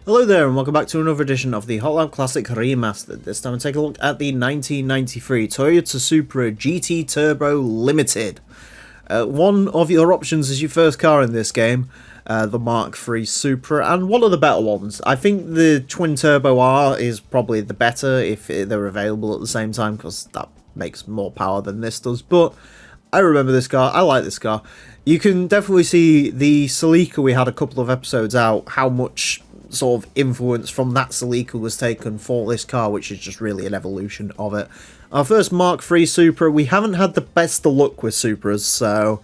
Hello there and welcome back to another edition of the Hot Lap Classic Remastered. This time we'll take a look at the 1993 Toyota Supra GT Turbo Limited. One of your options as your first car in this game, the Mark III Supra, and one of the better ones. I think the Twin Turbo R is probably the better if they're available at the same time, because that makes more power than this does, but I remember this car, I like this car. You can definitely see the Celica we had a couple of episodes out, how much sort of influence from that Celica was taken for this car, which is just really an evolution of it. Our first Mark III Supra, we haven't had the best of luck with Supras, so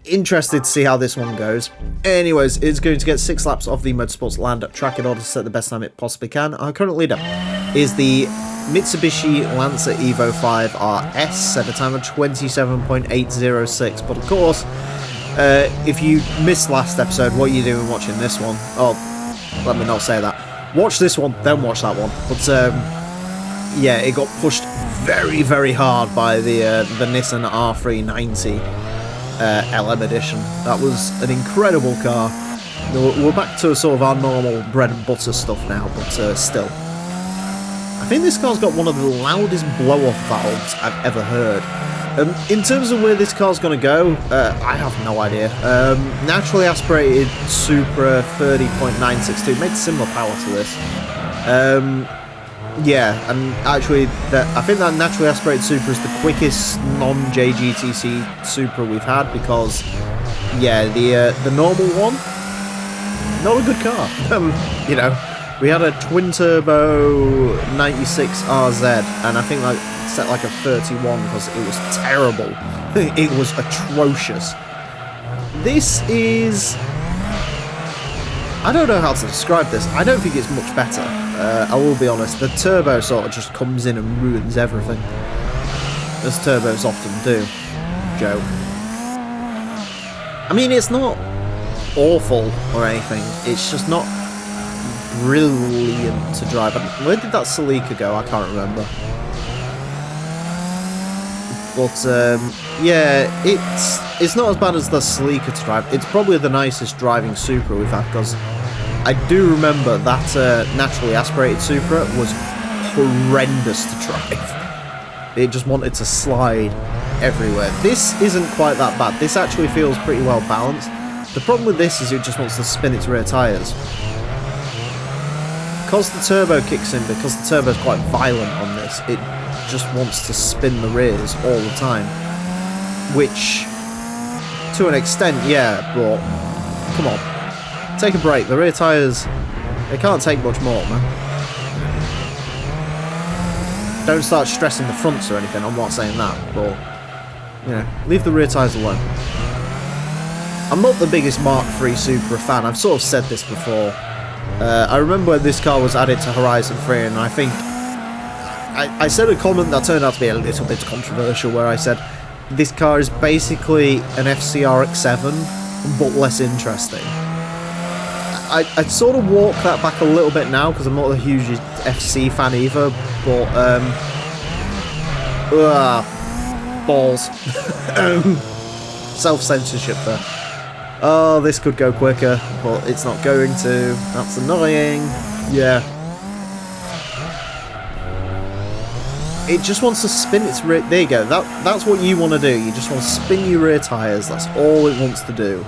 interested to see how this one goes. Anyways, it's going to get 6 laps of the Motorsports Land track in order to set the best time it possibly can. Our current leader is the Mitsubishi Lancer Evo 5 RS, set a time of 27.806, but of course, if you missed last episode, what are you doing watching this one? Oh, let me not say that. Watch this one, then watch that one. But yeah, it got pushed very, very hard by the Nissan R390 LM edition. That was an incredible car. We're back to sort of our normal bread and butter stuff now, but still. I think this car's got one of the loudest blow-off valves I've ever heard. In terms of where this car's going to go, I have no idea. Naturally aspirated Supra 30.962 made similar power to this. Yeah, and actually, I think that naturally aspirated Supra is the quickest non-JGTC Supra we've had, because, yeah, the normal one, not a good car. You know, we had a twin-turbo 96 RZ, and I think that set like a 31 because it was terrible. It was atrocious. This is... I don't know how to describe this. I don't think it's much better. I will be honest. The turbo sort of just comes in and ruins everything, as turbos often do. Joke. I mean, it's not awful or anything. It's just not brilliant to drive. Where did that Celica go? I can't remember. But yeah, it's not as bad as the Celica to drive. It's probably the nicest driving Supra we've had, because I do remember that naturally aspirated Supra was horrendous to drive. It just wanted to slide everywhere. This isn't quite that bad. This actually feels pretty well balanced. The problem with this is it just wants to spin its rear tyres. Because the turbo kicks in, because the turbo's quite violent on this, it just wants to spin the rears all the time. Which, to an extent, yeah, but come on. Take a break. The rear tyres, they can't take much more, man. Don't start stressing the fronts or anything, I'm not saying that, but, you know, leave the rear tyres alone. I'm not the biggest Mark III Supra fan, I've sort of said this before. I remember when this car was added to Horizon 3, and I think I said a comment that turned out to be a little bit controversial, where I said this car is basically an FCRX7 but less interesting. I'd sort of walk that back a little bit now, because I'm not a huge FC fan either, but balls. Self-censorship there. Oh, this could go quicker, but it's not going to. That's annoying. Yeah. It just wants to spin its rear... There you go. That's what you want to do. You just want to spin your rear tyres. That's all it wants to do.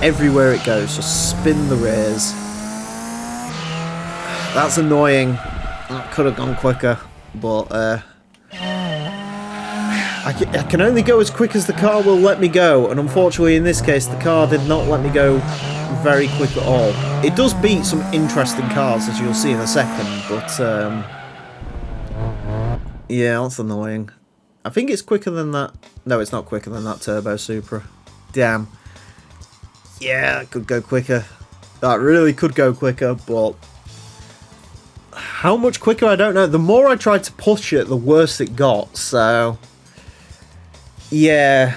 Everywhere it goes, just spin the rears. That's annoying. That could have gone quicker, but I can only go as quick as the car will let me go, and unfortunately in this case the car did not let me go very quick at all. It does beat some interesting cars, as you'll see in a second, but yeah, that's annoying. I think it's quicker than that. No, it's not quicker than that Turbo Supra. Damn. Yeah, it could go quicker. That really could go quicker, but how much quicker, I don't know. The more I tried to push it, the worse it got, so yeah.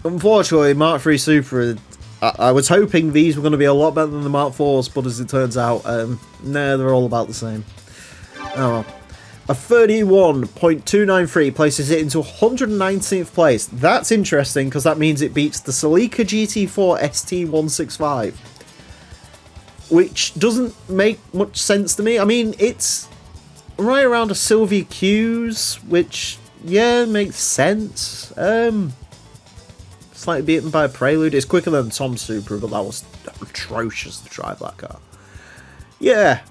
Unfortunately, Mark III Supra, I was hoping these were going to be a lot better than the Mark IVs, but as it turns out, no, they're all about the same. Oh well. A 31.293 places it into 119th place. That's interesting because that means it beats the Celica GT4 ST165. Which doesn't make much sense to me. I mean, it's right around a Sylvia Q's, which, yeah, makes sense. Slightly beaten by a Prelude. It's quicker than Tom's Supra, but that was atrocious to drive that car. Yeah.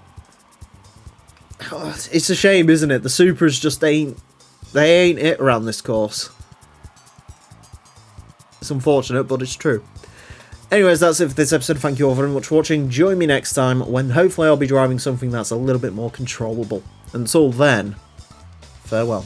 It's a shame, isn't it? The Supras just ain't it around this course. It's unfortunate, but it's true. Anyways, that's it for this episode. Thank you all very much for watching. Join me next time when hopefully I'll be driving something that's a little bit more controllable. Until then, farewell.